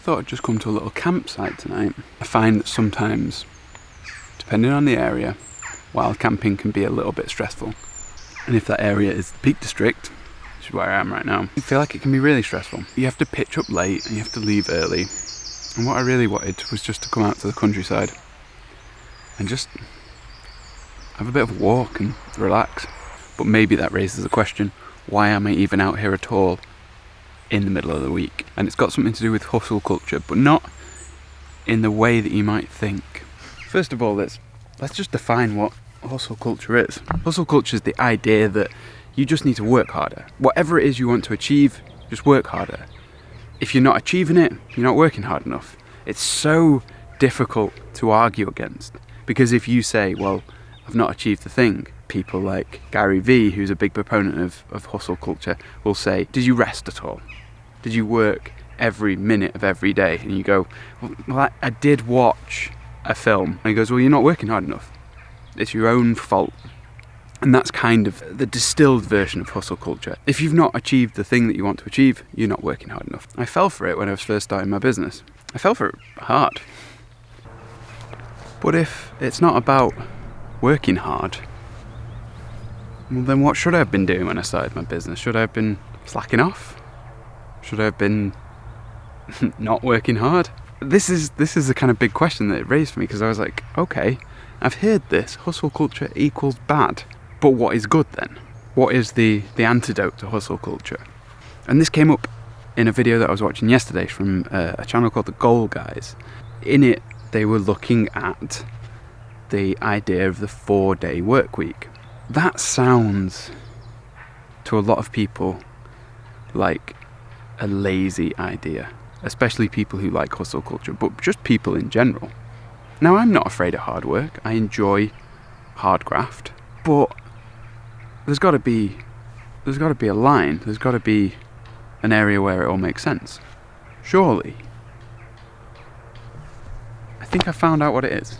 thought I'd just come to a little campsite tonight. I find that sometimes, depending on the area, wild camping can be a little bit stressful. And if that area is the Peak District, which is where I am right now, I feel like it can be really stressful. You have to pitch up late and you have to leave early. And what I really wanted was just to come out to the countryside and just have a bit of a walk and relax. But maybe that raises the question, why am I even out here at all in the middle of the week? And it's got something to do with hustle culture, but not in the way that you might think. First of all, let's just define what hustle culture is. Hustle culture is the idea that you just need to work harder. Whatever it is you want to achieve, just work harder. If you're not achieving it, you're not working hard enough. It's so difficult to argue against, because if you say, well, I've not achieved the thing, people like Gary Vee, who's a big proponent of hustle culture, will say, did you rest at all? Did you work every minute of every day? And you go, well, I did watch a film. And he goes, well, you're not working hard enough. It's your own fault. And that's kind of the distilled version of hustle culture. If you've not achieved the thing that you want to achieve, you're not working hard enough. I fell for it when I was first starting my business. I fell for it hard. But if it's not about working hard, well, then what should I have been doing when I started my business? Should I have been slacking off? Should I have been not working hard? This is the kind of big question that it raised for me, because I was like, okay, I've heard this, hustle culture equals bad. But what is good then? What is the antidote to hustle culture? And this came up in a video that I was watching yesterday from a channel called The Goal Guys. In it, they were looking at the idea of the 4-day work week. That sounds to a lot of people like a lazy idea, especially people who like hustle culture, but just people in general. Now, I'm not afraid of hard work. I enjoy hard graft, but there's got to be a line. There's got to be an area where it all makes sense. Surely. I think I found out what it is.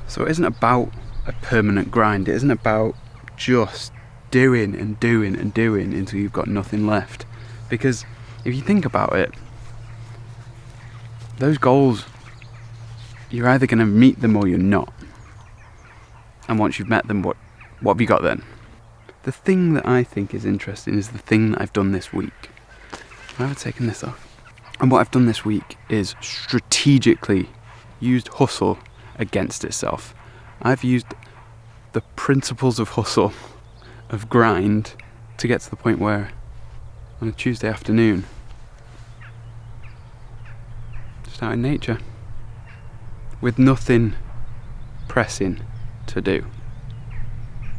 So it isn't about a permanent grind. It isn't about just doing and doing and doing until you've got nothing left. Because if you think about it, those goals, you're either going to meet them or you're not. And once you've met them, what have you got then? The thing that I think is interesting is the thing that I've done this week. I haven't taken this off. And what I've done this week is strategically used hustle against itself. I've used the principles of hustle, of grind, to get to the point where on a Tuesday afternoon, just out in nature, with nothing pressing to do,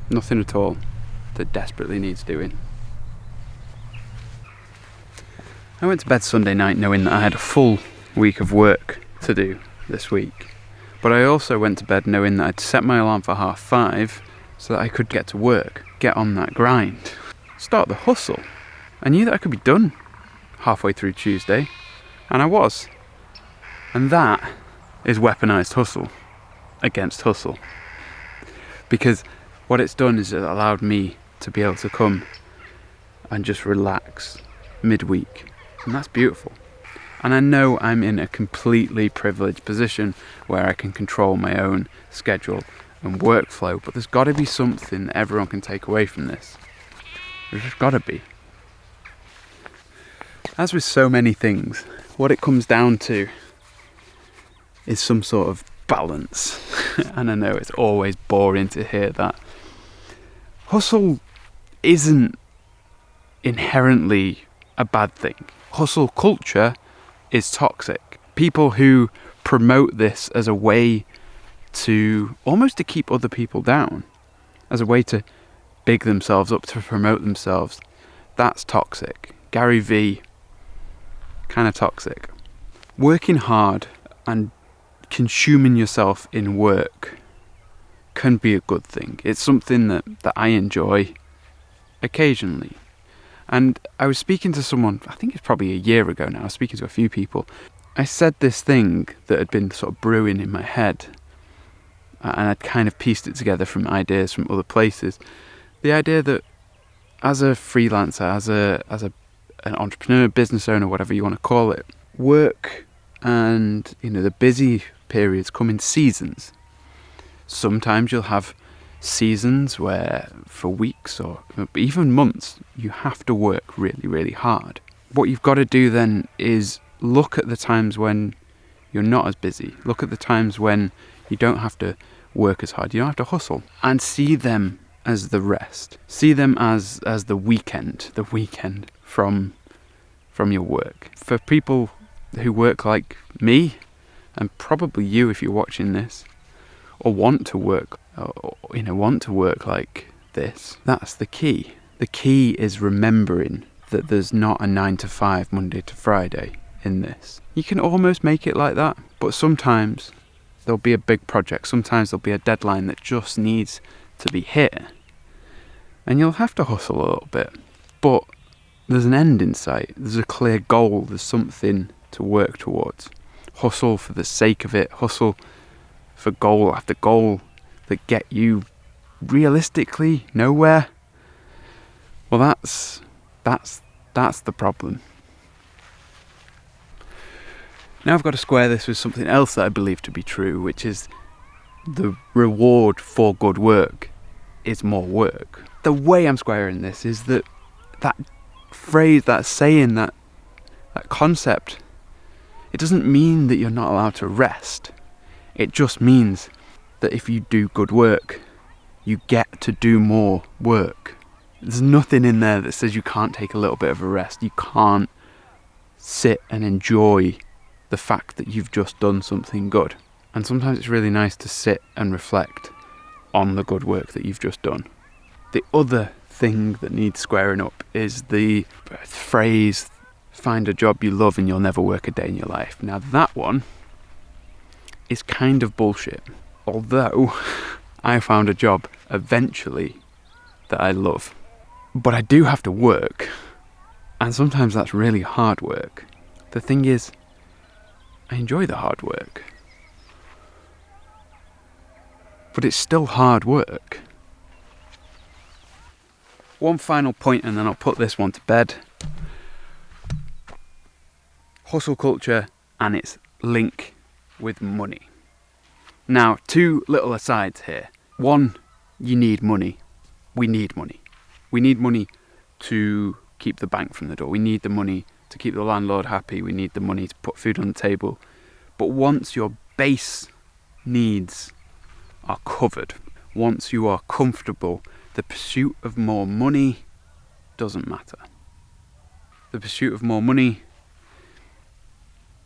nothing at all that desperately needs doing. I went to bed Sunday night knowing that I had a full week of work to do this week. But I also went to bed knowing that I'd set my alarm for 5:30 so that I could get to work, get on that grind, start the hustle. I knew that I could be done halfway through Tuesday, and I was. And that is weaponized hustle against hustle. Because what it's done is it allowed me to be able to come and just relax midweek. And that's beautiful. And I know I'm in a completely privileged position where I can control my own schedule and workflow, but there's got to be something that everyone can take away from this. There's just got to be. As with so many things, what it comes down to is some sort of balance. And I know it's always boring to hear that. Hustle isn't inherently a bad thing. Hustle culture is toxic. People who promote this as a way to almost to keep other people down, as a way to big themselves up, to promote themselves, that's toxic. Gary Vee, kind of toxic. Working hard and consuming yourself in work can be a good thing. It's something that I enjoy occasionally. And I was speaking to someone, I think it's probably a year ago now, I was speaking to a few people. I said this thing that had been sort of brewing in my head, and I'd kind of pieced it together from ideas from other places. The idea that as a freelancer, as a an entrepreneur, business owner, whatever you want to call it, work and, the busy periods come in seasons. Sometimes you'll have seasons where for weeks or even months you have to work really, really hard. What you've got to do then is look at the times when you're not as busy. Look at the times when you don't have to work as hard. You don't have to hustle, and see them as the rest. See them as the weekend from your work. For people who work like me, and probably you if you're watching this, or want to work like this, that's the key. The key is remembering that there's not a 9 to 5 Monday to Friday in this. You can almost make it like that, but sometimes there'll be a big project. Sometimes there'll be a deadline that just needs to be hit, and you'll have to hustle a little bit, but there's an end in sight. There's a clear goal. There's something to work towards. Hustle for the sake of it. Hustle for goal after goal that get you realistically nowhere. Well, that's the problem. Now I've got to square this with something else that I believe to be true, which is the reward for good work is more work. The way I'm squaring this is that phrase, that saying, that concept, it doesn't mean that you're not allowed to rest. It just means that if you do good work, you get to do more work. There's nothing in there that says you can't take a little bit of a rest. You can't sit and enjoy the fact that you've just done something good. And sometimes it's really nice to sit and reflect on the good work that you've just done. The other thing that needs squaring up is the phrase, find a job you love and you'll never work a day in your life. Now that one is kind of bullshit. Although I found a job eventually that I love. But I do have to work, and sometimes that's really hard work. The thing is, I enjoy the hard work, but it's still hard work. One final point and then I'll put this one to bed. Hustle culture and its link with money. Now, two little asides here. One, you need money. We need money. We need money to keep the bank from the door. We need the money to keep the landlord happy. We need the money to put food on the table. But once your base needs are covered, once you are comfortable, the pursuit of more money doesn't matter. The pursuit of more money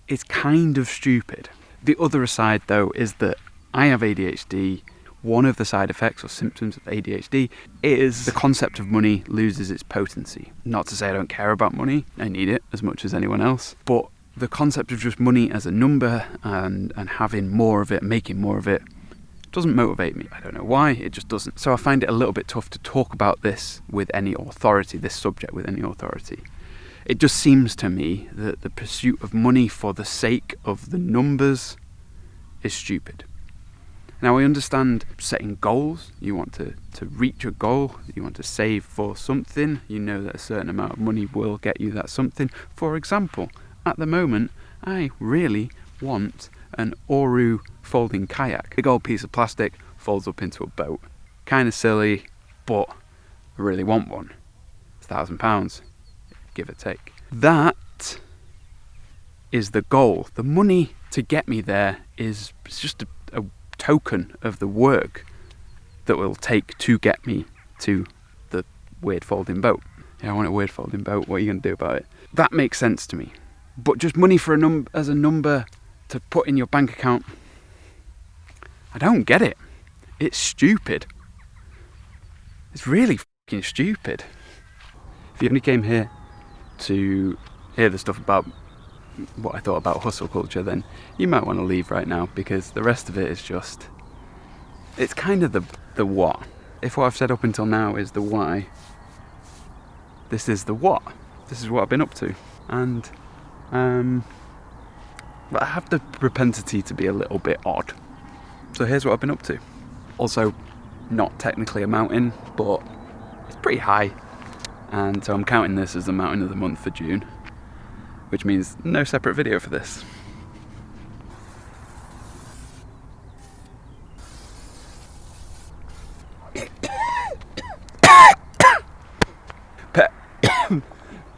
is kind of stupid. The other side, though, is that I have ADHD. One of the side effects or symptoms of ADHD is the concept of money loses its potency. Not to say I don't care about money. I need it as much as anyone else. But the concept of just money as a number and having more of it, making more of it, doesn't motivate me. I don't know why, it just doesn't. So I find it a little bit tough to talk about this with any authority, this subject with any authority. It just seems to me that the pursuit of money for the sake of the numbers is stupid. Now, I understand setting goals. You want to reach a goal. You want to save for something. You know that a certain amount of money will get you that something. For example, at the moment, I really want an Oru folding kayak. Big old piece of plastic, folds up into a boat. Kind of silly, but I really want one. It's £1,000, give or take. That is the goal. The money to get me there is just a token of the work that will take to get me to the weird folding boat. Yeah, I want a weird folding boat. What are you going to do about it? That makes sense to me. But just money for as a number to put in your bank account, I don't get it. It's stupid. It's really fucking stupid. If you only came here to hear the stuff about what I thought about hustle culture, then you might want to leave right now, because the rest of it is just, it's kind of the what. If what I've said up until now is the why, this is the what. This is what I've been up to. And I have the propensity to be a little bit odd. So here's what I've been up to. Also, not technically a mountain, but it's pretty high. And so I'm counting this as the mountain of the month for June, which means no separate video for this.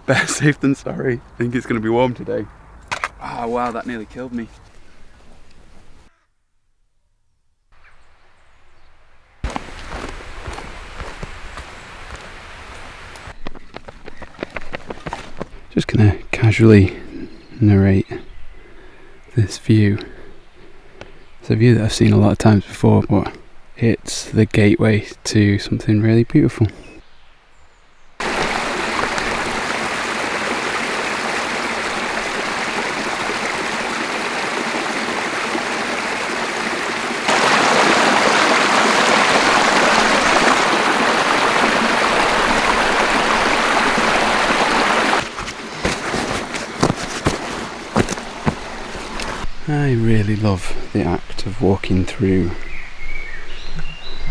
Better safe than sorry. I think it's going to be warm today. Oh wow, that nearly killed me. Just going to casually narrate this view. It's a view that I've seen a lot of times before, but it's the gateway to something really beautiful. I really love the act of walking through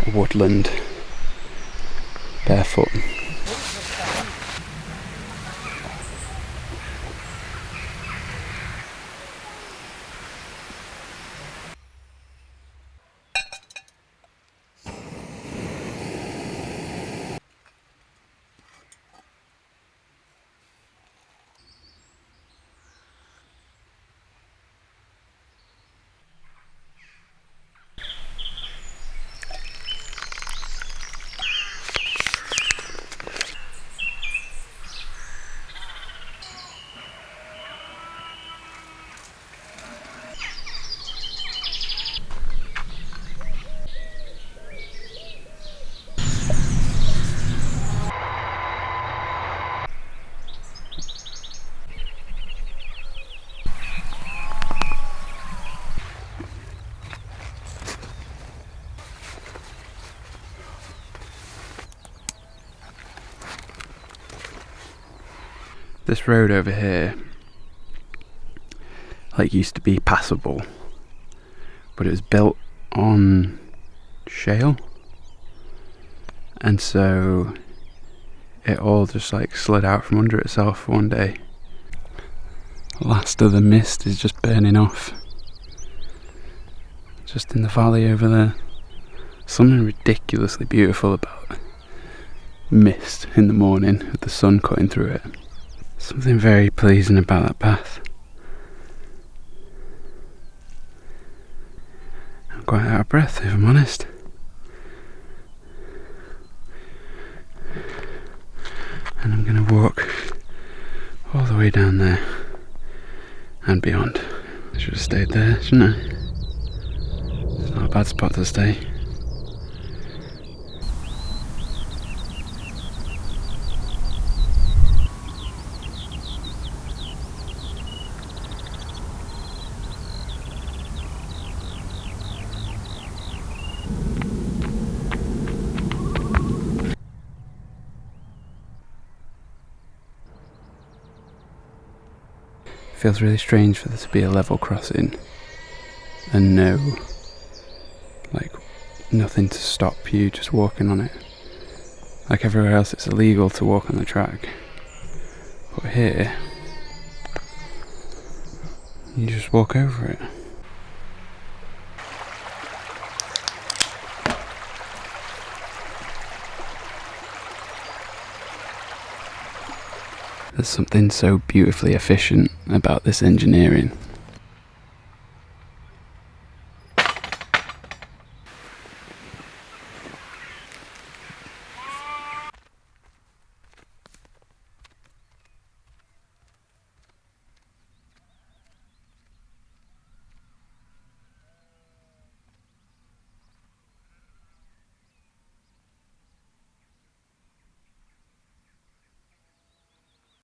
a woodland barefoot. This road over here used to be passable, but it was built on shale, and so it all just slid out from under itself one day. The last of the mist is just burning off, just in the valley over there. Something ridiculously beautiful about mist in the morning with the sun cutting through it. Something very pleasing about that path. I'm quite out of breath, if I'm honest. And I'm going to walk all the way down there and beyond. I should have stayed there, shouldn't I? It's not a bad spot to stay. Feels really strange for there to be a level crossing and nothing to stop you just walking on it. Like everywhere else it's illegal to walk on the track, but here you just walk over it. There's something so beautifully efficient about this engineering.